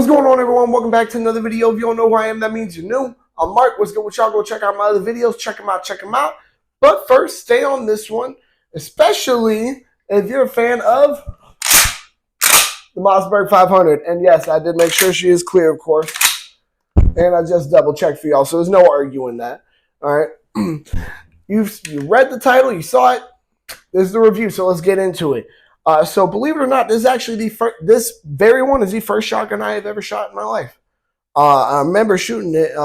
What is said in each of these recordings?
What's going on, everyone? Welcome back to another video. If you don't know who I am, that means you're new. I'm Mark. What's good with y'all? Go check out my other videos. Check them out. Check them out. But first, stay on this one, especially if you're a fan of the Mossberg 500. And yes, I did make sure she is clear, of course. And I just double checked for y'all, so there's no arguing that. All right. You read the title, you saw it. This is the review, so let's get into it. So believe it or not, this is actually this very one is the first shotgun I have ever shot in my life. I remember shooting it.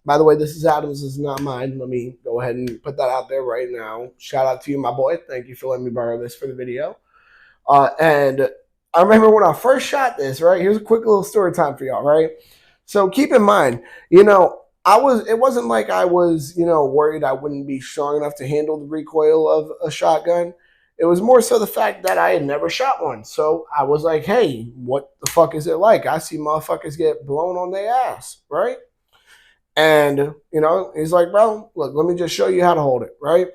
By the way, this is Adam's. This is not mine. Let me go ahead and put that out there right now. Shout out to you, my boy. Thank you for letting me borrow this for the video. And I remember when I first shot this. Right, here's a quick little story time for y'all. Right, so keep in mind, it wasn't like I was, worried I wouldn't be strong enough to handle the recoil of a shotgun. It was more so the fact that I had never shot one. So I was like, hey, what the fuck is it like? I see motherfuckers get blown on their ass, right? And, he's like, bro, look, let me just show you how to hold it, right?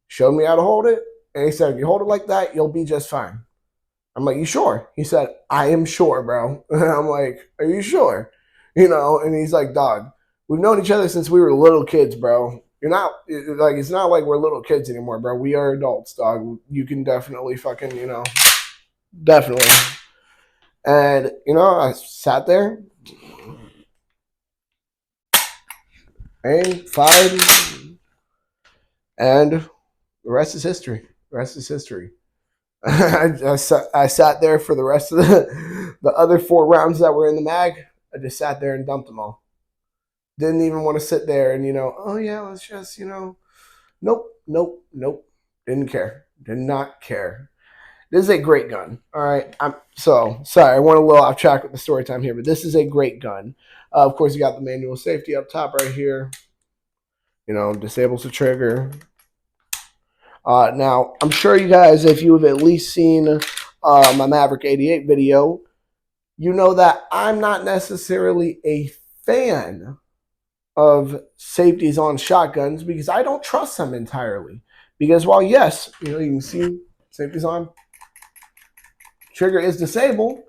Showed me how to hold it. And he said, if you hold it like that, you'll be just fine. I'm like, you sure? He said, I am sure, bro. And I'm like, are you sure? And he's like, dog, we've known each other since we were little kids, bro. It's not like we're little kids anymore, bro. We are adults, dog. You can definitely fucking, definitely. And, I sat there and fired, and the rest is history. The rest is history. I sat there for the rest of the other 4 rounds that were in the mag. I just sat there and dumped them all. Didn't even want to sit there and, oh yeah, let's just, nope. Didn't care. Did not care. This is a great gun. All right. Sorry, I went a little off track with the story time here, but this is a great gun. Of course, you got the manual safety up top right here. Disables the trigger. Now, I'm sure you guys, if you have at least seen my Maverick 88 video, you know that I'm not necessarily a fan of safeties on shotguns because I don't trust them entirely. Because while yes, you can see safeties on, trigger is disabled,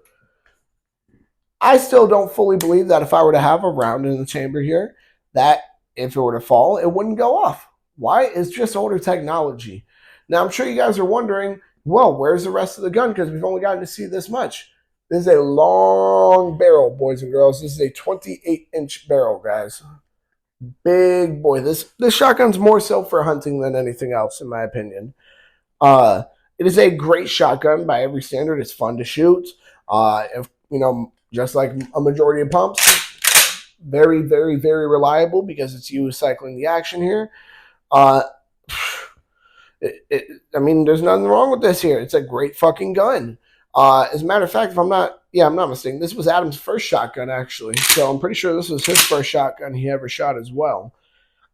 I still don't fully believe that if I were to have a round in the chamber here, that if it were to fall, it wouldn't go off. Why? It's just older technology. Now, I'm sure you guys are wondering, well, where's the rest of the gun? Because we've only gotten to see this much. This is a long barrel, boys and girls. This is a 28-inch barrel, guys. Big boy. This shotgun's more so for hunting than anything else, in my opinion. It is a great shotgun by every standard. It's fun to shoot. Just like a majority of pumps, very, very, very reliable because it's you cycling the action here. There's nothing wrong with this here. It's a great fucking gun. As a matter of fact, I'm not mistaken, this was Adam's first shotgun, actually. So I'm pretty sure this was his first shotgun he ever shot as well.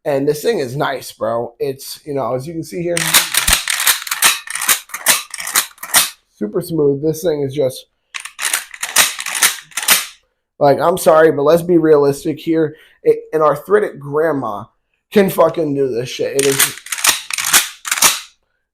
And this thing is nice, bro. It's, as you can see here, super smooth. This thing is just, like, I'm sorry, but let's be realistic here. An arthritic grandma can fucking do this shit. It is.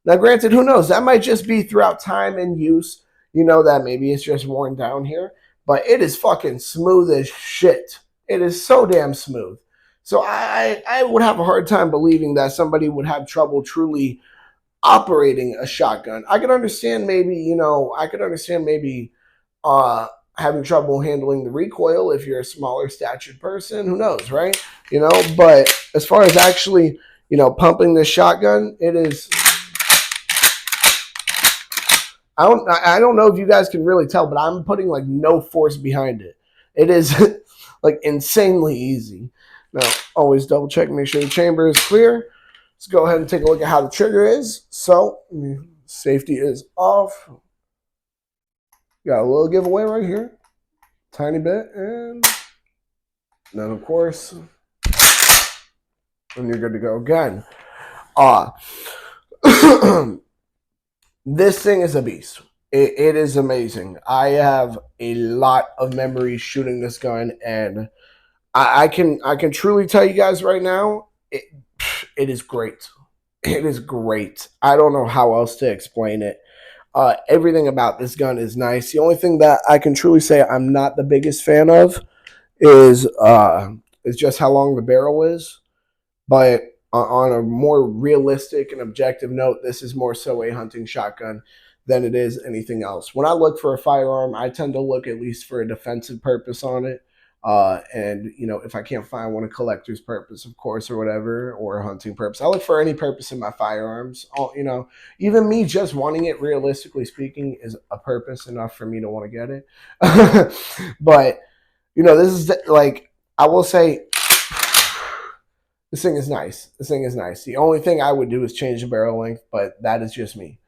Now, granted, who knows? That might just be throughout time and use. That maybe it's just worn down here. But it is fucking smooth as shit. It is so damn smooth. So I would have a hard time believing that somebody would have trouble truly operating a shotgun. I could understand maybe, having trouble handling the recoil if you're a smaller statured person. Who knows, right? But as far as actually, pumping this shotgun, it is. I don't know if you guys can really tell, but I'm putting like no force behind it. It is like insanely easy. Now, always double check, make sure the chamber is clear. Let's go ahead and take a look at how the trigger is. So, safety is off. Got a little giveaway right here. Tiny bit. And then, of course, and you're good to go again. This thing is a beast. It is amazing. I have a lot of memories shooting this gun, and I can truly tell you guys right now, it is great. It is great. I don't know how else to explain it. Everything about this gun is nice. The only thing that I can truly say I'm not the biggest fan of is just how long the barrel is. But on a more realistic and objective note, this is more so a hunting shotgun than it is anything else. When I look for a firearm, I tend to look at least for a defensive purpose on it. And if I can't find one, a collector's purpose, of course, or whatever, or a hunting purpose, I look for any purpose in my firearms. Even me just wanting it, realistically speaking, is a purpose enough for me to want to get it. But this is like, I will say, this thing is nice. This thing is nice. The only thing I would do is change the barrel length, but that is just me.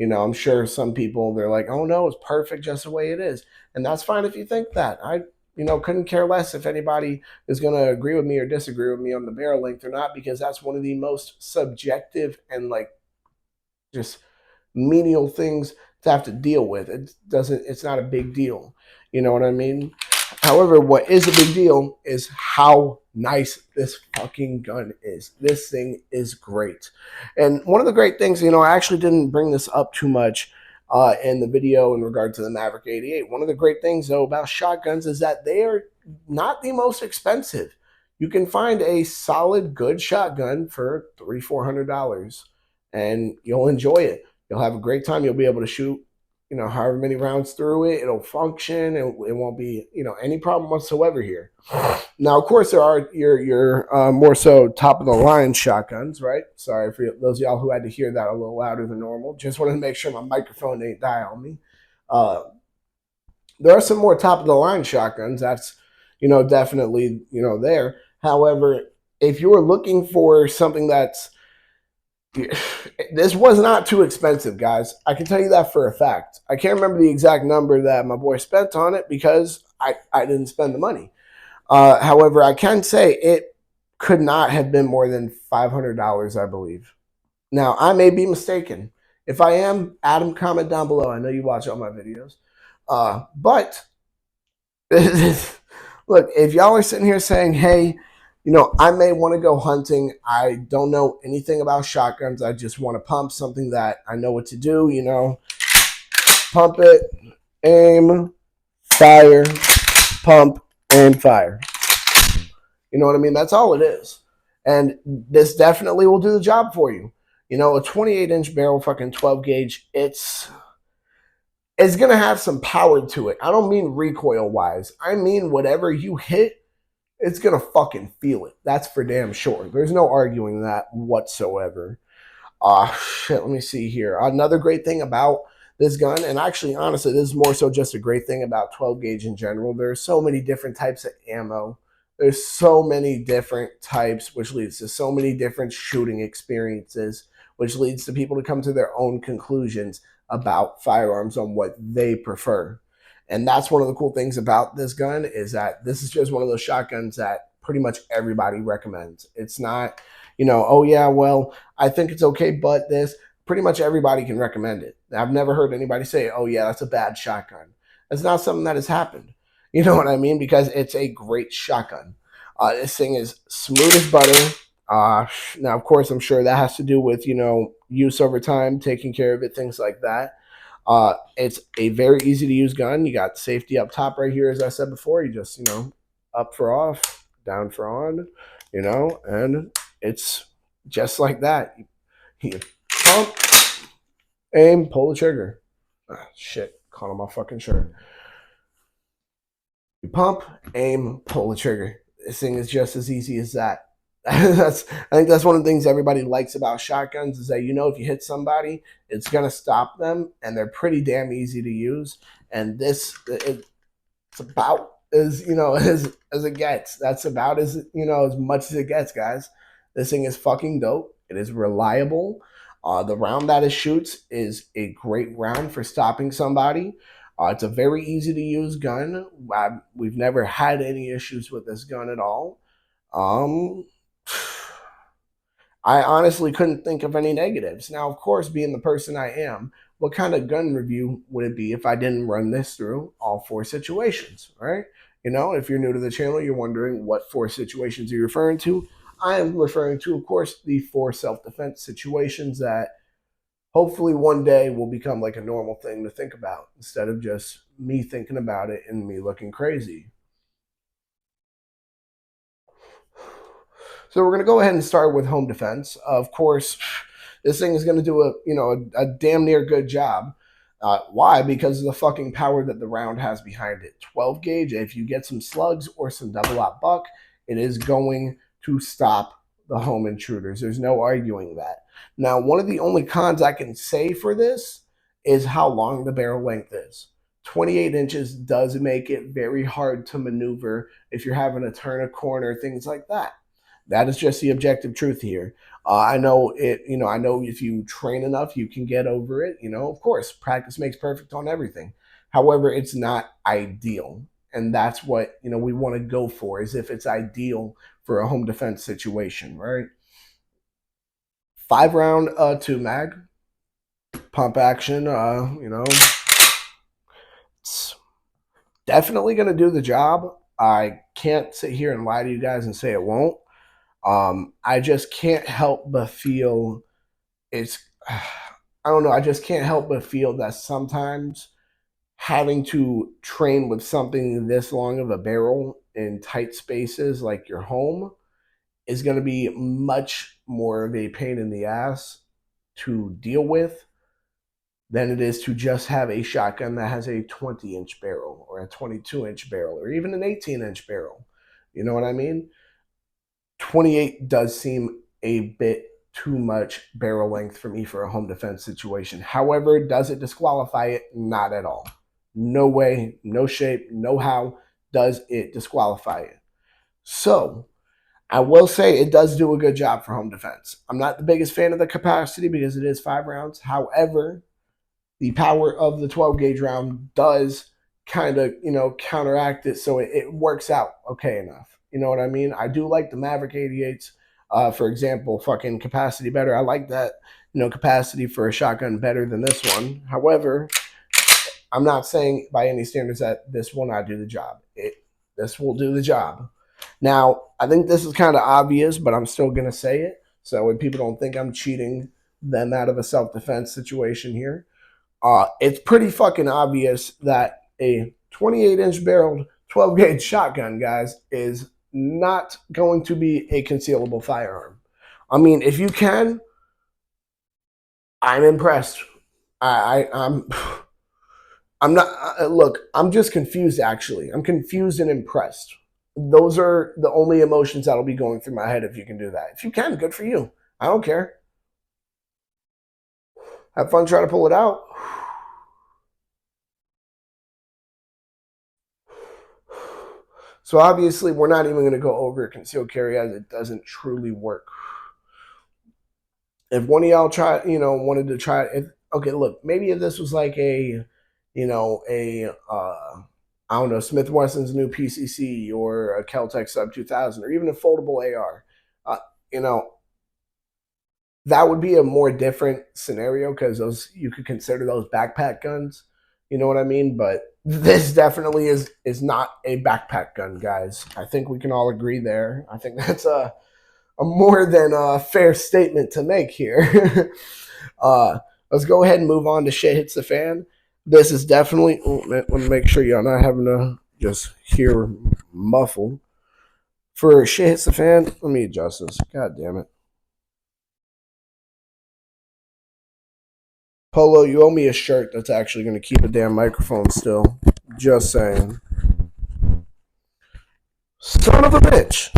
I'm sure some people, they're like, oh no, it's perfect just the way it is. And that's fine if you think that. I couldn't care less if anybody is going to agree with me or disagree with me on the barrel length or not, because that's one of the most subjective and like just menial things to have to deal with. It's not a big deal. You know what I mean? However, what is a big deal is how nice this fucking gun is. This thing is great. And one of the great things, I actually didn't bring this up too much in the video in regard to the Maverick 88. One of the great things, though, about shotguns is that they are not the most expensive. You can find a solid, good shotgun for $300-$400, and you'll enjoy it. You'll have a great time. You'll be able to shoot however many rounds through it. It'll function. It won't be, any problem whatsoever here. Now, of course, there are your more so top of the line shotguns, right? Sorry for those of y'all who had to hear that a little louder than normal. Just wanted to make sure my microphone didn't die on me. There are some more top of the line shotguns. That's, definitely, there. However, if you were looking for something that's, this was not too expensive, guys. I can tell you that for a fact. I can't remember the exact number that my boy spent on it because I didn't spend the money. However, I can say it could not have been more than $500, I believe. Now, I may be mistaken. If I am, Adam, comment down below. I know you watch all my videos. But look, if y'all are sitting here saying, hey, I may want to go hunting. I don't know anything about shotguns. I just want to pump something that I know what to do, Pump it, aim, fire, pump, and fire. You know what I mean? That's all it is. And this definitely will do the job for you. A 28-inch barrel, fucking 12 gauge, it's going to have some power to it. I don't mean recoil-wise. I mean whatever you hit, it's going to fucking feel it. That's for damn sure. There's no arguing that whatsoever. Shit, let me see here. Another great thing about this gun, and actually, honestly, this is more so just a great thing about 12 gauge in general. There's so many different types of ammo. There's so many different types, which leads to so many different shooting experiences, which leads to people to come to their own conclusions about firearms on what they prefer. And that's one of the cool things about this gun is that this is just one of those shotguns that pretty much everybody recommends. It's not, oh yeah, well, I think it's okay, but this, pretty much everybody can recommend it. I've never heard anybody say, oh yeah, that's a bad shotgun. That's not something that has happened. You know what I mean? Because it's a great shotgun. This thing is smooth as butter. Now, of course, I'm sure that has to do with, use over time, taking care of it, things like that. It's a very easy to use gun. You got safety up top right here, as I said before. You just, up for off, down for on, and it's just like that. You pump, aim, pull the trigger. Shit, caught on my fucking shirt. You pump, aim, pull the trigger. This thing is just as easy as that. I think that's one of the things everybody likes about shotguns is that if you hit somebody, it's gonna stop them, and they're pretty damn easy to use. And this, it's about as as it gets. That's about as much as it gets, guys. This thing is fucking dope. It is reliable. The round that it shoots is a great round for stopping somebody. It's a very easy to use gun. We've never had any issues with this gun at all. I honestly couldn't think of any negatives. Now, of course, being the person I am, what kind of gun review would it be if I didn't run this through all 4 situations, right? If you're new to the channel, you're wondering what 4 situations are you referring to. I am referring to, of course, the 4 self-defense situations that hopefully one day will become like a normal thing to think about instead of just me thinking about it and me looking crazy. So we're going to go ahead and start with home defense. Of course, this thing is going to do a damn near good job. Why? Because of the fucking power that the round has behind it. 12 gauge. If you get some slugs or some double aught buck, it is going to stop the home intruders. There's no arguing that. Now, one of the only cons I can say for this is how long the barrel length is. 28 inches does make it very hard to maneuver if you're having to turn a corner, things like that. That is just the objective truth here. I know it. I know if you train enough, you can get over it. Of course, practice makes perfect on everything. However, it's not ideal, and that's what we want to go for. Is if it's ideal for a home defense situation, right? 5 round, 2 mag, pump action. It's definitely going to do the job. I can't sit here and lie to you guys and say it won't. I just can't help but feel it's, I don't know, I just can't help but feel that sometimes having to train with something this long of a barrel in tight spaces like your home is going to be much more of a pain in the ass to deal with than it is to just have a shotgun that has a 20-inch barrel or a 22-inch barrel or even an 18-inch barrel. You know what I mean? 28 does seem a bit too much barrel length for me for a home defense situation. However, does it disqualify it? Not at all. No way, no shape, no how does it disqualify it. So, I will say it does do a good job for home defense. I'm not the biggest fan of the capacity because it is 5 rounds. However, the power of the 12 gauge round does kind of, counteract it. So it works out okay enough. You know what I mean? I do like the Maverick 88s, for example, fucking capacity better. I like that, capacity for a shotgun better than this one. However, I'm not saying by any standards that this will not do the job. This will do the job. Now, I think this is kind of obvious, but I'm still going to say it. So when people don't think I'm cheating them out of a self-defense situation here, it's pretty fucking obvious that a 28-inch barreled 12 gauge shotgun, guys, is not going to be a concealable firearm. I mean, if you can, I'm impressed. I'm not. Look, I'm just confused. Actually, I'm confused and impressed. Those are the only emotions that'll be going through my head if you can do that. If you can, good for you. I don't care. Have fun trying to pull it out. So obviously, we're not even going to go over concealed carry as it doesn't truly work. If one of y'all wanted to try it, okay, look, maybe if this was like I don't know, Smith Wesson's new PCC or a Kel-Tec Sub 2000 or even a foldable AR, you know, that would be a more different scenario because you could consider those backpack guns. You know what I mean? But this definitely is not a backpack gun, guys. I think we can all agree there. I think that's a more than a fair statement to make here. Let's go ahead and move on to shit hits the fan. This is definitely. Let me make sure y'all not having to just hear muffled. For shit hits the fan, let me adjust this. God damn it. Polo, you owe me a shirt that's actually going to keep a damn microphone still. Just saying. Son of a bitch.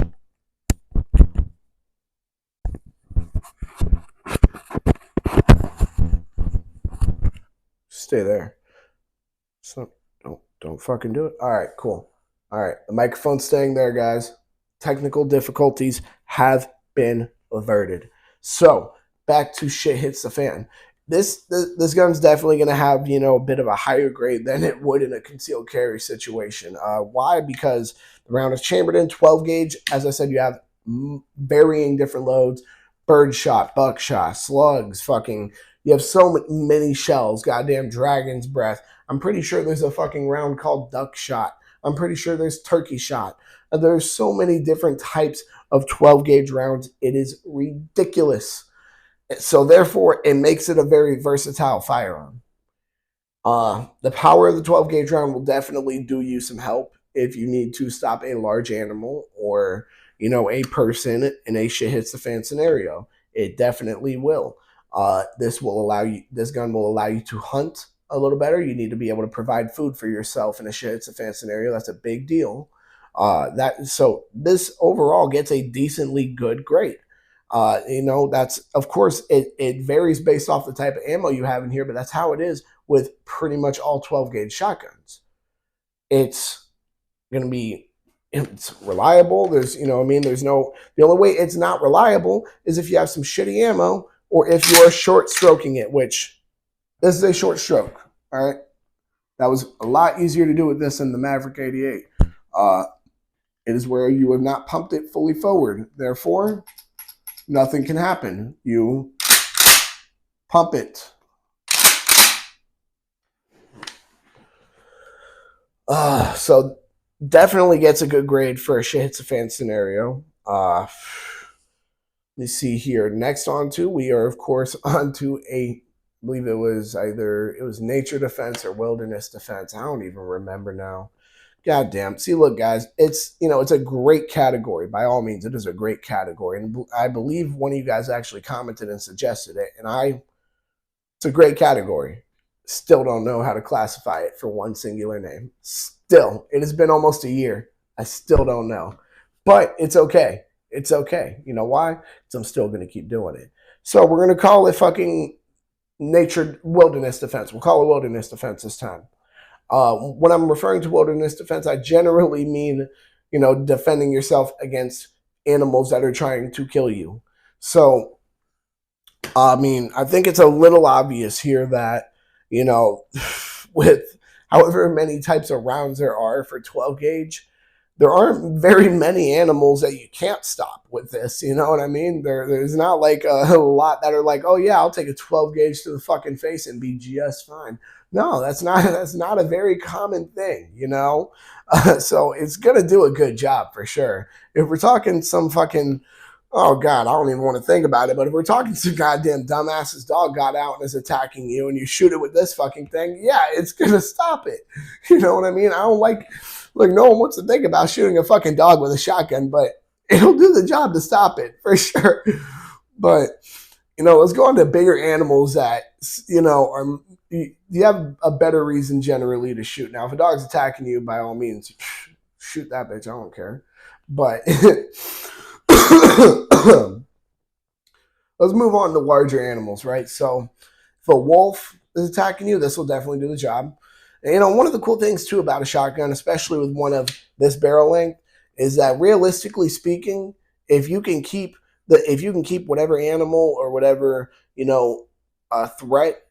Stay there. So don't fucking do it. All right, cool. All right, the microphone's staying there, guys. Technical difficulties have been averted. So back to shit hits the fan. This gun's definitely going to have a bit of a higher grade than it would in a concealed carry situation. Why? Because the round is chambered in 12 gauge. As I said, you have varying different loads: birdshot, buckshot, slugs, fucking. You have so many shells. Goddamn dragon's breath. I'm pretty sure there's a fucking round called duck shot. I'm pretty sure there's turkey shot. There's so many different types of 12 gauge rounds. It is ridiculous. So therefore, it makes it a very versatile firearm. The power of the 12 gauge round will definitely do you some help if you need to stop a large animal or a person in a shit hits the fan scenario. It definitely will. This gun will allow you to hunt a little better. You need to be able to provide food for yourself in a shit hits the fan scenario. That's a big deal. So this overall gets a decently good grade. That's of course it varies based off the type of ammo you have in here, but that's how it is with pretty much all 12 gauge shotguns. It's going to be it's reliable. There's there's no the only way it's not reliable is if you have some shitty ammo or if you're short stroking it, which this is a short stroke. All right, that was a lot easier to do with this than the Maverick 88. It is where you have not pumped it fully forward. Therefore, nothing can happen. You pump it. So definitely gets a good grade for a shit hits a fan scenario. Let me see here. Next we are of course on to I believe it was nature defense or wilderness defense. I don't even remember now. God damn. See, look, guys, it's a great category. By all means, it is a great category. And I believe one of you guys actually commented and suggested it. And it's a great category. Still don't know how to classify it for one singular name. Still, it has been almost a year. I still don't know. But it's okay. It's okay. You know why? Because I'm still going to keep doing it. So we're going to call it fucking wilderness defense. We'll call it wilderness defense this time. When I'm referring to wilderness defense, I generally mean, defending yourself against animals that are trying to kill you. So, I think it's a little obvious here that, with however many types of rounds there are for 12 gauge, there aren't very many animals that you can't stop with this. You know what I mean? There's not like a lot that are like, oh yeah, I'll take a 12 gauge to the fucking face and be just fine. No, that's not a very common thing, so it's gonna do a good job for sure. If we're talking some fucking, oh god, I don't even want to think about it. But if we're talking some goddamn dumbasses dog got out and is attacking you, and you shoot it with this fucking thing, yeah, it's gonna stop it. You know what I mean? I don't like. Look, no one wants to think about shooting a fucking dog with a shotgun, but it'll do the job to stop it for sure. But let's go on to bigger animals that are you have a better reason generally to shoot. Now, if a dog's attacking you, by all means, shoot that bitch. I don't care. But let's move on to larger animals, right? So if a wolf is attacking you, this will definitely do the job. And, one of the cool things too about a shotgun, especially with one of this barrel length, is that realistically speaking, if you can keep whatever animal or whatever threat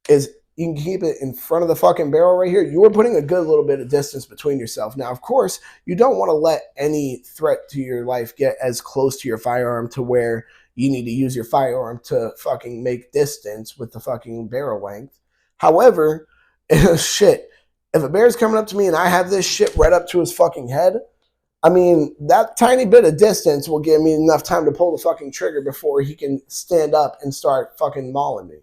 is, you can keep it in front of the fucking barrel right here. You are putting a good little bit of distance between yourself. Now, of course, you don't want to let any threat to your life get as close to your firearm to where you need to use your firearm to fucking make distance with the fucking barrel length. However, shit, if a bear's coming up to me and I have this shit right up to his fucking head, that tiny bit of distance will give me enough time to pull the fucking trigger before he can stand up and start fucking mauling me.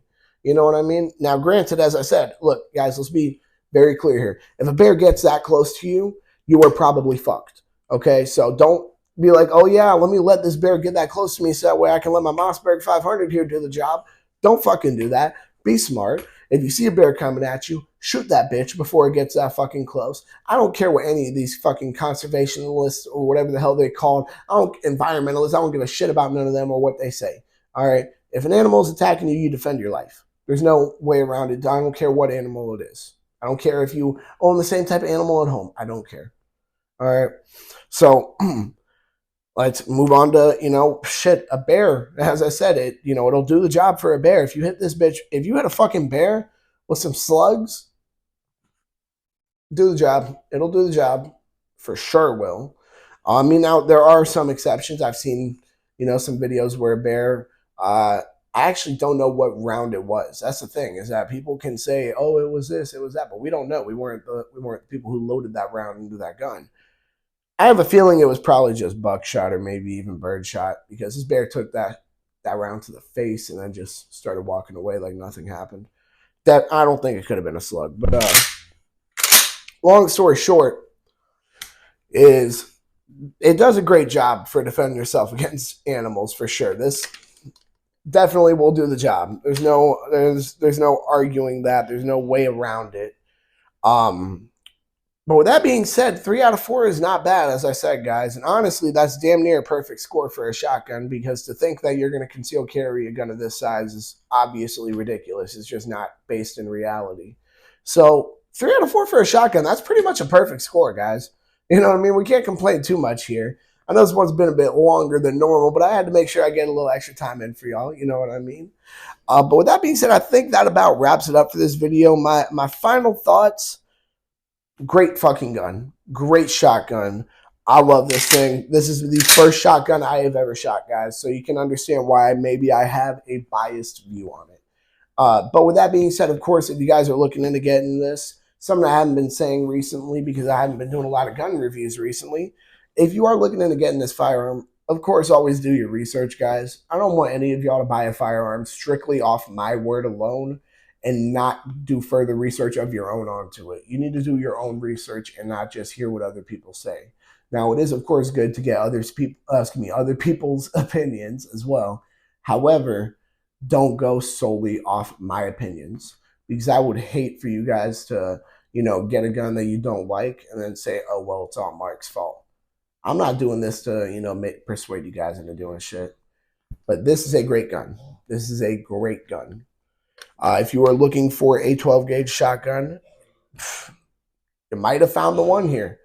You know what I mean? Now, granted, as I said, look, guys, let's be very clear here. If a bear gets that close to you, you are probably fucked. Okay? So don't be like, oh, yeah, let me let this bear get that close to me so that way I can let my Mossberg 500 here do the job. Don't fucking do that. Be smart. If you see a bear coming at you, shoot that bitch before it gets that fucking close. I don't care what any of these fucking conservationists or whatever the hell they call environmentalists. I don't give a shit about none of them or what they say. All right? If an animal is attacking you, you defend your life. There's no way around it. I don't care what animal it is. I don't care if you own the same type of animal at home. I don't care. All right? So let's move on to, a bear. As I said, it'll do the job for a bear. If you hit this bitch, if you hit a fucking bear with some slugs, do the job. It'll do the job. For sure will. Now there are some exceptions. I've seen, some videos where a bear, I actually don't know what round it was. That's the thing, is that people can say, oh, it was this, it was that, but we don't know. We weren't the people who loaded that round into that gun. I have a feeling it was probably just buckshot or maybe even birdshot, because this bear took that that round to the face and then just started walking away like nothing happened. That I don't think it could have been a slug. But long story short is it does a great job for defending yourself against animals for sure. This definitely will do the job. There's no arguing that. There's no way around it. But with that being said, 3 out of 4 is not bad, as I said, guys. And honestly, that's damn near a perfect score for a shotgun, because to think that you're going to conceal carry a gun of this size is obviously ridiculous. It's just not based in reality. So 3 out of 4 for a shotgun, that's pretty much a perfect score, guys. You know what I mean? We can't complain too much here. I know this one's been a bit longer than normal, but I had to make sure I get a little extra time in for y'all. You know what I mean? But with that being said, I think that about wraps it up for this video. My final thoughts: great fucking gun. Great shotgun. I love this thing. This is the first shotgun I have ever shot, guys. So you can understand why maybe I have a biased view on it. But with that being said, of course, if you guys are looking into getting this, something I haven't been saying recently because I haven't been doing a lot of gun reviews recently, if you are looking into getting this firearm, of course, always do your research, guys. I don't want any of y'all to buy a firearm strictly off my word alone and not do further research of your own onto it. You need to do your own research and not just hear what other people say. Now, it is, of course, good to get other people's opinions as well. However, don't go solely off my opinions, because I would hate for you guys to, get a gun that you don't like and then say, oh, well, it's all Mark's fault. I'm not doing this to, persuade you guys into doing shit. But this is a great gun. This is a great gun. If you are looking for a 12 gauge shotgun, you might have found the one here,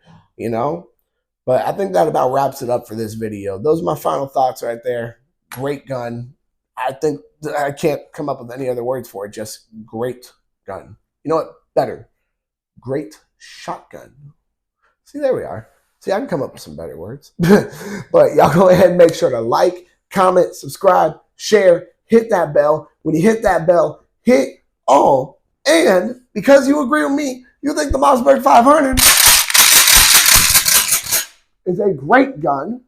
But I think that about wraps it up for this video. Those are my final thoughts right there. Great gun. I think I can't come up with any other words for it. Just great gun. You know what? Better. Great shotgun. See, there we are. See, I can come up with some better words. But y'all go ahead and make sure to like, comment, subscribe, share, hit that bell. When you hit that bell, hit all. And because you agree with me, you think the Mossberg 500 is a great gun,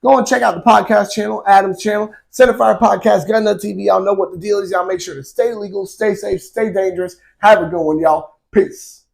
go and check out the podcast channel, Adam's channel, Centerfire Podcast, Gun Nut TV. Y'all know what the deal is. Y'all make sure to stay legal, stay safe, stay dangerous. Have a good one, y'all. Peace.